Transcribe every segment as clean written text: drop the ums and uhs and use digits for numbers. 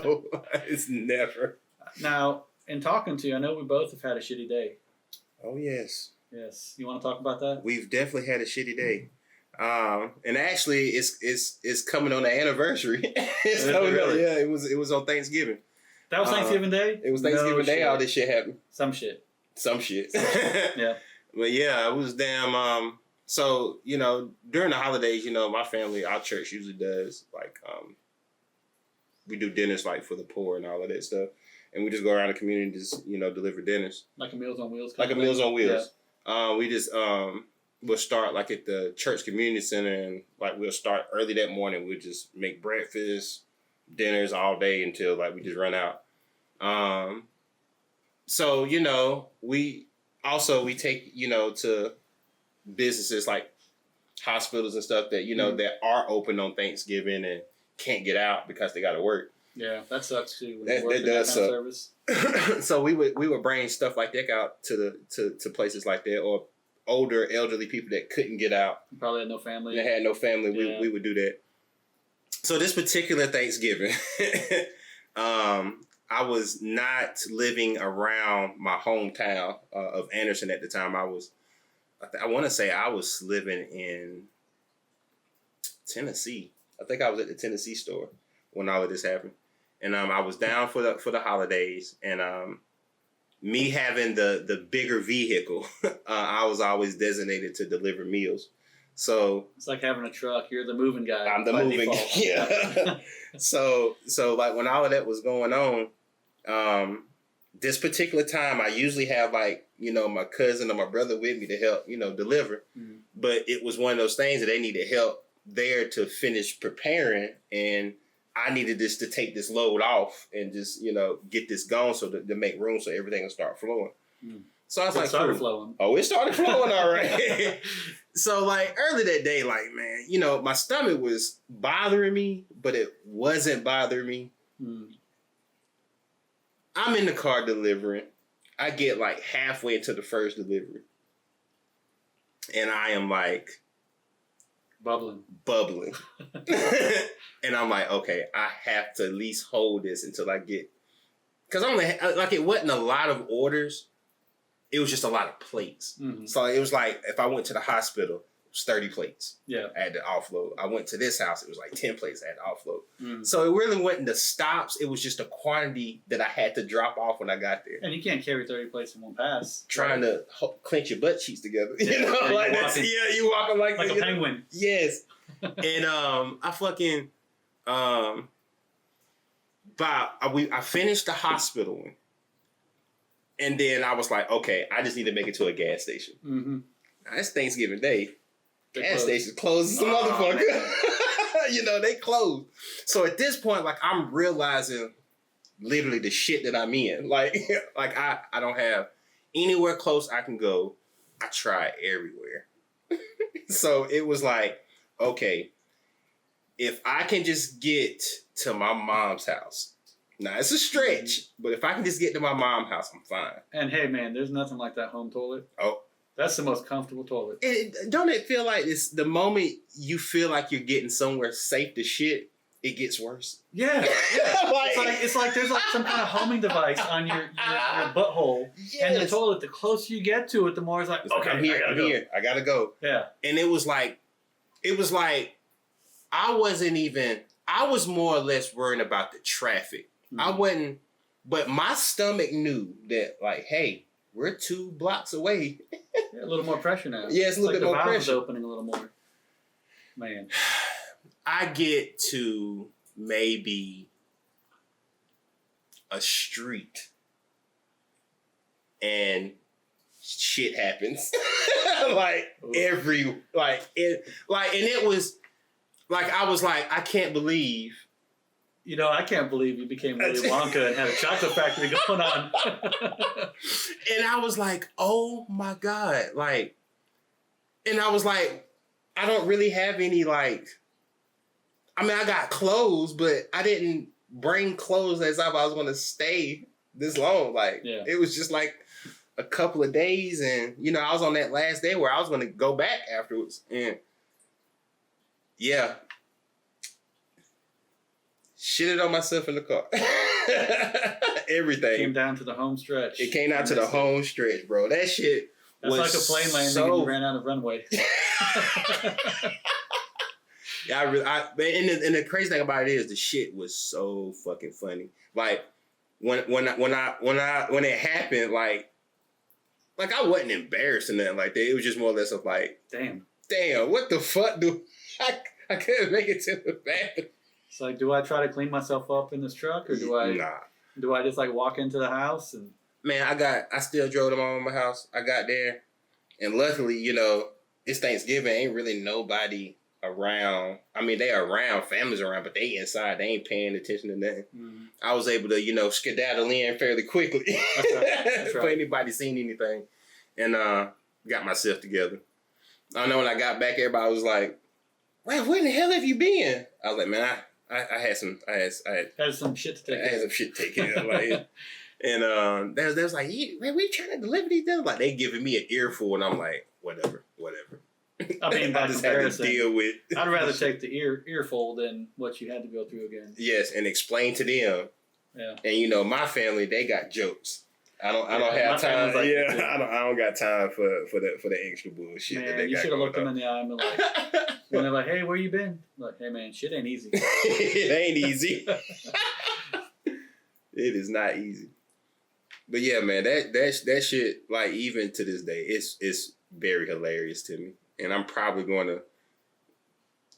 No, it's never. Now, in talking to you, I know we both have had a shitty day. Oh, yes. Yes. You want to talk about that? We've definitely had a shitty day. And actually, it's coming on the anniversary. It's coming really? up. Yeah, it was on Thanksgiving. That was Thanksgiving Day? It was Thanksgiving Day. All this shit happened. Some shit. Yeah. But yeah, it was damn. So, during the holidays, my family, our church usually does like we do dinners like for the poor and all of that stuff. And we just go around the community and just, deliver dinners. Like a Meals on Wheels? Like a Meals on Wheels. Yeah. We just we'll start like at the church community center, and like we'll start early that morning. We'll just make breakfast, dinners all day until like we just run out. So, we take, to businesses like hospitals and stuff that, that are open on Thanksgiving and can't get out because they got to work. Yeah, that sucks too. That does suck. Service. So we would bring stuff like that out to places like that, or older elderly people that couldn't get out. Probably had no family. They had no family. Yeah. We would do that. So this particular Thanksgiving, I was not living around my hometown of Anderson at the time. I want to say I was living in Tennessee. I think I was at the Tennessee store when all of this happened. And I was down for the holidays, and me having the bigger vehicle, I was always designated to deliver meals. So it's like having a truck. You're the moving guy. I'm the moving guy. Yeah. So like when all of that was going on, this particular time I usually have like, my cousin or my brother with me to help, deliver. Mm-hmm. But it was one of those things that they needed help there to finish preparing, and I needed this to take this load off and just, get this going so to make room so everything will start flowing. Mm. So I was it started flowing. Oh, it started flowing all right. So like early that day, like, man, my stomach was bothering me, but it wasn't bothering me. Mm. I'm in the car delivering. I get like halfway into the first delivery, and I am like bubbling. And I'm like, okay, I have to at least hold this until I get, because it wasn't a lot of orders. It was just a lot of plates. Mm-hmm. So it was like, if I went to the hospital, it was 30 plates. Yeah. I had to offload. I went to this house, it was like 10 plates I had to offload. Mm-hmm. So it really wasn't the stops. It was just a quantity that I had to drop off when I got there. And you can't carry 30 plates in one pass. Trying to clench your butt cheeks together. Yeah, you walking like a penguin. Yes. And I fucking, I finished the hospital one. And then I was like, okay, I just need to make it to a gas station. Mm-hmm. Now, it's Thanksgiving Day. Gas stations closed as a motherfucker. They closed. So at this point, like, I'm realizing literally the shit that I'm in. Like I don't have anywhere close I can go. I tried everywhere. So it was like, okay, if I can just get to my mom's house. Now, it's a stretch, but if I can just get to my mom's house, I'm fine. And hey, man, there's nothing like that home toilet. Oh. That's the most comfortable toilet. Don't it feel like it's the moment you feel like you're getting somewhere safe to shit, it gets worse? Yeah. It's like there's like some kind of homing device on your butthole. Yes. And the toilet, the closer you get to it, the more it's like, okay, I'm here. I gotta go. Yeah. And it was like, I was more or less worried about the traffic. Mm-hmm. I wasn't, but my stomach knew that, like, hey, we're 2 blocks away. A little more pressure now. Yeah, it's a little bit more pressure. The valve's opening a little more. Man. I get to maybe a street and shit happens. And it was like, I was like, I can't believe. I can't believe you became Willy Wonka and had a chocolate factory going on. And I was like, oh my God. And I was like, I don't really have any, I got clothes, but I didn't bring clothes as if I was going to stay this long. It was just like a couple of days. And, I was on that last day where I was going to go back afterwards. And yeah. Shitted on myself in the car. Everything. Came down to the home stretch. It came down to the home stretch, bro. That shit That's was like a plane landing and you ran out of runway. Yeah, and the crazy thing about it is the shit was so fucking funny. Like when it happened, like I wasn't embarrassed or nothing like that. It was just more or less of like, damn, what the fuck do I couldn't make it to the bathroom. It's like, do I try to clean myself up in this truck, or do I just like walk into the house and? Man, I still drove them all in my house. I got there, and luckily, it's Thanksgiving. Ain't really nobody around. I mean, they around, families around, but they inside. They ain't paying attention to nothing. Mm-hmm. I was able to, skedaddle in fairly quickly before anybody seen anything, and got myself together. I know when I got back, everybody was like, "Well, where the hell have you been?" I was like, "Man, I had some shit to take care of. I had some shit to take care of." Like, and they was like, "Man, we trying to deliver these things." Like, they giving me an earful, and I'm like, whatever. I mean, by comparison, had to deal with. I'd rather take the earful than what you had to go through again. Yes, and explain to them. Yeah. And my family, they got jokes. I don't have time. Like I don't got time for the extra bullshit. Man, that they you should have looked them in the eye and been like, when they're like, "Hey, where you been?" I'm like, "Hey, man, shit ain't easy." It ain't easy. It is not easy. But yeah, man, that shit, like, even to this day, it's very hilarious to me. And I'm probably going to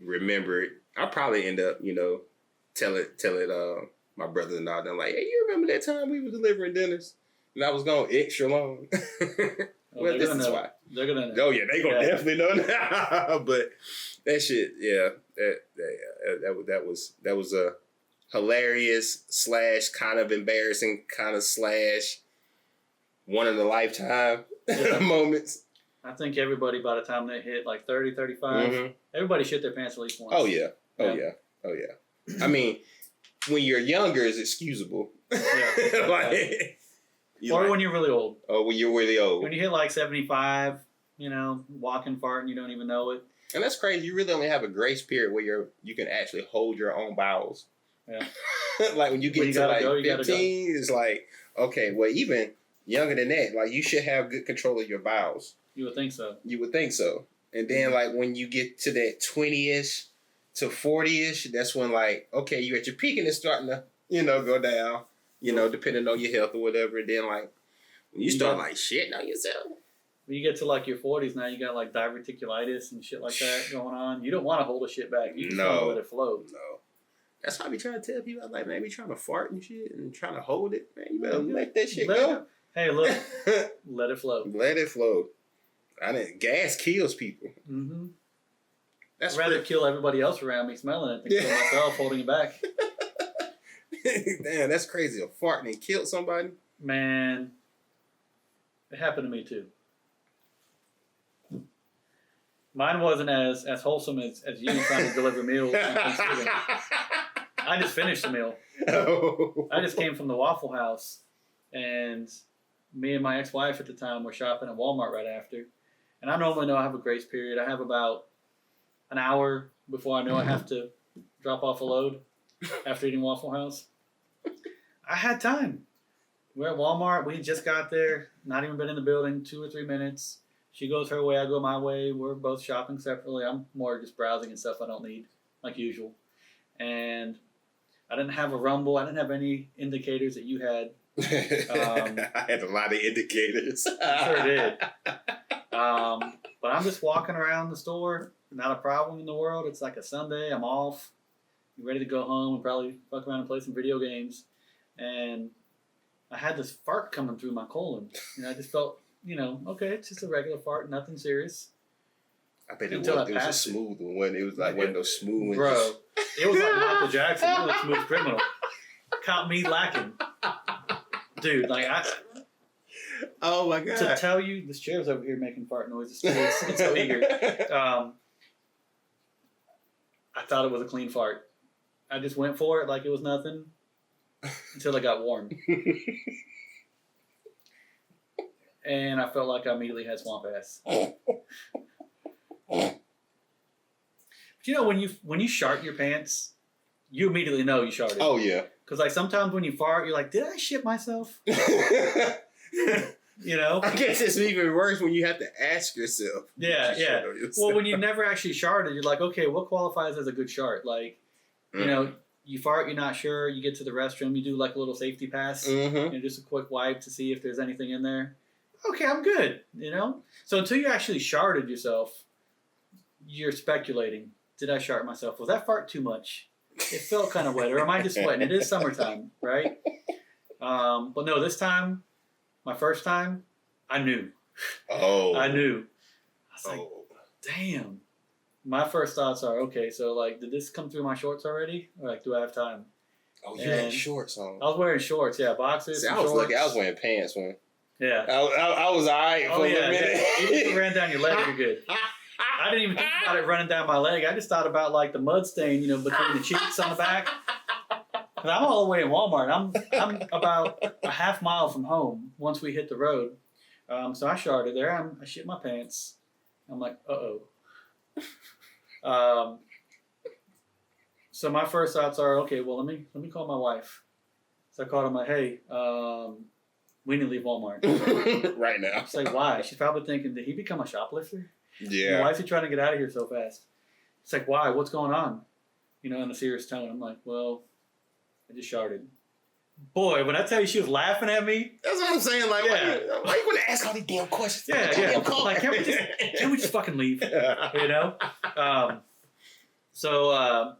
remember it. I'll probably end up, tell it my brother-in-law. They're like, "Hey, you remember that time we were delivering dinners? And I was going extra long." Well, this is why. They're going to know. Oh, yeah, they're going to definitely know now. But that shit, yeah, that was a hilarious / kind of embarrassing / one of the lifetime moments. I think everybody, by the time they hit like 30, 35, everybody shit their pants at least once. Oh, yeah. I mean, when you're younger, it's excusable. Yeah. Or when you're really old. Oh, when you're really old. When you hit like 75, walking fart and you don't even know it. And that's crazy. You really only have a grace period where you can actually hold your own bowels. Yeah. Like when you get to like 15, it's like, okay, well, even younger than that, like, you should have good control of your bowels. You would think so. And then, like, when you get to that 20-ish to 40-ish, that's when, like, okay, you're at your peak and it's starting to, go down, depending on your health or whatever. And then, like, when you start, like, shitting on yourself. When you get to, like, your 40s now, you got, like, diverticulitis and shit like that going on. You don't want to hold a shit back. You just want to let it flow. No. That's how I be trying to tell people. I'm like, man, be trying to fart and shit and trying to hold it. Man, you better let that shit go. Hey, look. Let it flow. Let it flow. Gas kills people. Mm-hmm. I'd rather kill everybody else around me smelling it than kill myself holding it back. Damn, that's crazy. A fart and killed somebody? Man, it happened to me too. Mine wasn't as wholesome as you trying to deliver meals. I just finished the meal. Oh. I just came from the Waffle House, and me and my ex-wife at the time were shopping at Walmart right after. And I normally know I have a grace period. I have about an hour before I know I have to drop off a load after eating Waffle House. I had time. We're at Walmart. We just got there. Not even been in the building 2 or 3 minutes. She goes her way. I go my way. We're both shopping separately. I'm more just browsing and stuff I don't need, like usual. And I didn't have a rumble. I didn't have any indicators that you had. I had a lot of indicators. Sure did. But I'm just walking around the store. Not a problem in the world. It's like a Sunday. I'm off. I'm ready to go home and probably fuck around and play some video games. And I had this fart coming through my colon. And I just felt, okay, it's just a regular fart. Nothing serious. I bet it was a smooth one. It was like one of those smooth ones. Bro, it was like Michael Jackson. It was a smooth criminal. Caught me lacking. Dude, like oh my God. To tell you, this chair's over here making fart noises. It's so eager. I thought it was a clean fart. I just went for it like it was nothing until it got warm. And I felt like I immediately had swamp ass. But when you shart your pants, you immediately know you sharted. Oh, yeah. Because, like, sometimes when you fart, you're like, did I shit myself? You know? I guess it's even worse when you have to ask yourself. Yeah, yeah. Well, when you've never actually sharted, you're like, okay, what qualifies as a good shart? Like, you know, you fart, you're not sure, you get to the restroom, you do like a little safety pass, just a quick wipe to see if there's anything in there. Okay, I'm good, you know? So until you actually sharted yourself, you're speculating. Did I shart myself? Was that fart too much? It felt kind of wet, or am I just sweating? It is summertime, right? But no, this time, my first time, I knew. Oh. I knew. I was like, damn. My first thoughts are, okay, so like, did this come through my shorts already? Or like, do I have time? Oh, you had shorts on. I was wearing shorts, yeah, boxers. See, I was lucky. I was wearing pants, man. Yeah. I was all right for a minute. Yeah. Even if it ran down your leg, you're good. I didn't even think about it running down my leg. I just thought about like the mud stain, between the cheeks on the back. Cause I'm all the way in Walmart. I'm about a half mile from home once we hit the road. So I sharted there. I shit my pants. I'm like, so my first thoughts are, okay, well, let me call my wife. So I called her, I'm like, hey, we need to leave Walmart. Right now. She's like, why? She's probably thinking, did he become a shoplifter? Yeah. Why is he trying to get out of here so fast? It's like, why? What's going on? In a serious tone. I'm like, well, I just sharted. Boy, when I tell you she was laughing at me. That's what I'm saying. Like, yeah. why you want to ask all these damn questions? Yeah. Like, can we just fucking leave? So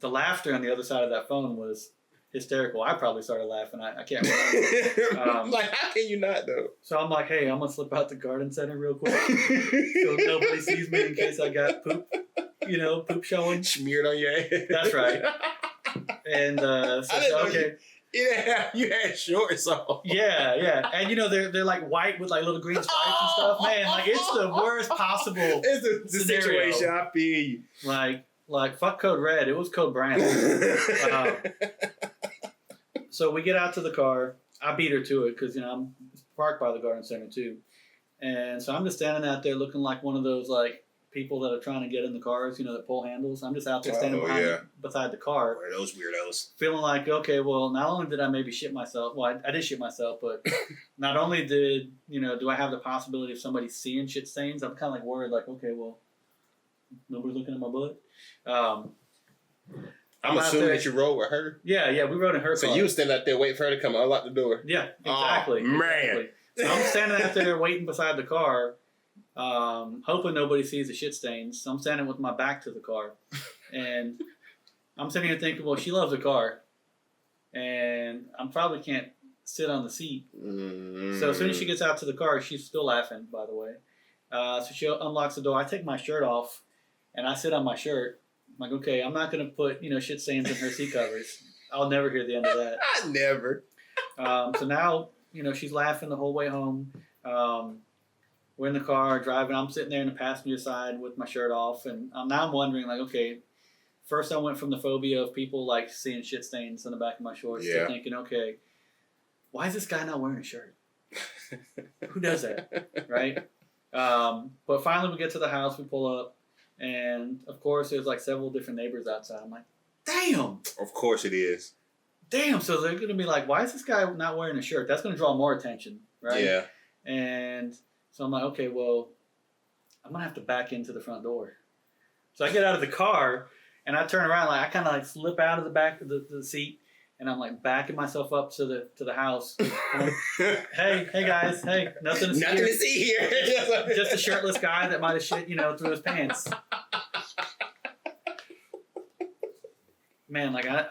the laughter on the other side of that phone was hysterical. I probably started laughing. I can't remember. Like, how can you not, though? So I'm like, hey, I'm going to slip out the garden center real quick so nobody sees me in case I got poop, poop showing. Smeared on your ass. That's right. And okay. You had shorts on. Yeah. And, they're like white with like little green stripes and stuff. Man, like it's the worst possible It's the situation. I feel you. Like fuck code red. It was code brown. So we get out to the car. I beat her to it because, I'm parked by the garden center too. And so I'm just standing out there looking like one of those like people that are trying to get in the cars, that pull handles. I'm just out there standing beside the car. Where are those weirdos? Feeling like, okay, well, not only did I maybe shit myself, well, I did shit myself, but not only did, do I have the possibility of somebody seeing shit stains, I'm kind of like worried, like, okay, well, nobody's looking at my butt. I'm assuming that you rode with her? Yeah, we rode in her car. So you were standing out there waiting for her to come unlock the door? Yeah, exactly. Oh, man. Exactly. So I'm standing out there waiting beside the car, hoping nobody sees the shit stains. So I'm standing with my back to the car. And I'm sitting here thinking, well, she loves the car. And I probably can't sit on the seat. So as soon as she gets out to the car, she's still laughing, by the way. So she unlocks the door. I take my shirt off, and I sit on my shirt. I'm like, okay, I'm not going to put, shit stains in her seat covers. I'll never hear the end of that. I never. So now, she's laughing the whole way home. We're in the car driving. I'm sitting there in the passenger side with my shirt off. And now I'm wondering, like, okay, first I went from the phobia of people, like, seeing shit stains on the back of my shorts to thinking, okay, why is this guy not wearing a shirt? Who does that, right? But finally we get to the house. We pull up. And, of course, there's, like, several different neighbors outside. I'm like, damn. Of course it is. Damn. So they're going to be like, why is this guy not wearing a shirt? That's going to draw more attention, right? Yeah. And so I'm like, okay, well, I'm going to have to back into the front door. So I get out of the car, and I turn around. Like I kind of, like, slip out of the back of the seat, and I'm, like, backing myself up to the house. Like, hey, guys. Hey, nothing to see Nothing here. to see here. Just a shirtless guy that might have shit, through his pants. Man, like I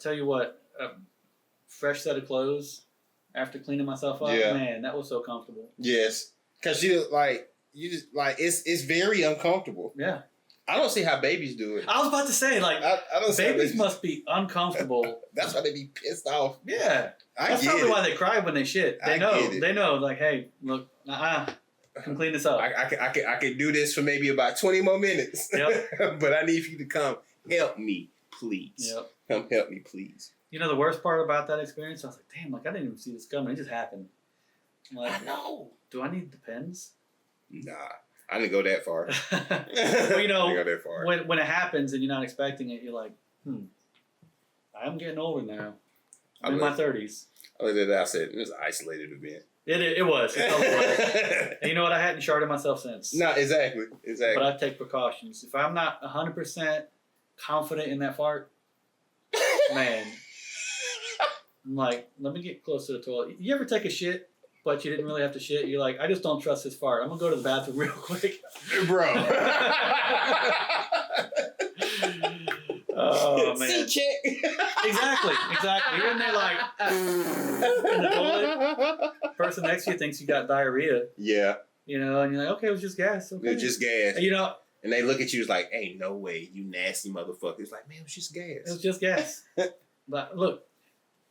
tell you what, a fresh set of clothes after cleaning myself up, man, that was so comfortable. Yes, because it's very uncomfortable. Yeah, I don't see how babies do it. I was about to say, like, I don't see babies must be uncomfortable. That's why they be pissed off. Yeah, that's probably why they cry when they shit. They know, like, hey, look, I can clean this up. I can do this for maybe about 20 more minutes. Yep. But I need you to come help me, please. Yep. Come help me, please. The worst part about that experience, I was like, damn, like, I didn't even see this coming. It just happened. I'm like, I know. Do I need the pens? Nah, I didn't go that far. Well, I didn't go that far. when it happens and you're not expecting it, you're like, I'm getting older now. I'm in my 30s. I looked at that. I said, it was an isolated event. It was. It totally was. And you know what? I hadn't sharded myself since. No, exactly. But I take precautions. If I'm not 100% confident in that fart, man, I'm like, let me get close to the toilet. You ever take a shit, but you didn't really have to shit? You're like, I just don't trust this fart. I'm going to go to the bathroom real quick. Bro. Oh, man. See, check. Exactly. You're in there like, in the toilet. Person next to you thinks you got diarrhea. Yeah. You know, and you're like, okay, it was just gas. Okay. It was just gas. And, you know. And they look at you like, ain't no way, you nasty motherfucker. It's like, man, it was just gas. It was just gas. But look,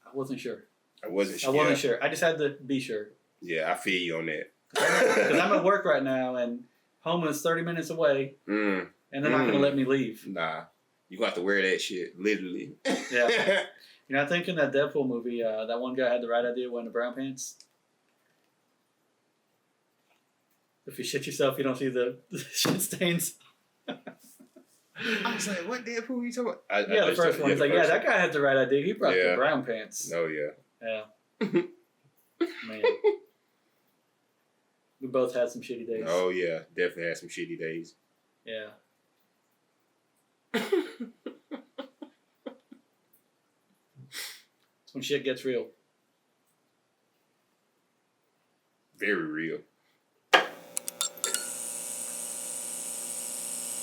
I wasn't sure. I wasn't sure. I just had to be sure. Yeah, I feel you on that. Because I'm at work right now, and home is 30 minutes away, and they're not going to let me leave. Nah. You're going to have to wear that shit, literally. Yeah. You know, I think in that Deadpool movie, that one guy had the right idea wearing the brown pants. If you shit yourself, you don't see the shit stains. I was like, what Deadpool are you talking about? The first one. He's like, that guy had the right idea. He brought the brown pants. Oh, yeah. Yeah. Man. We both had some shitty days. Oh, yeah. Definitely had some shitty days. Yeah. It's when shit gets real. Very real.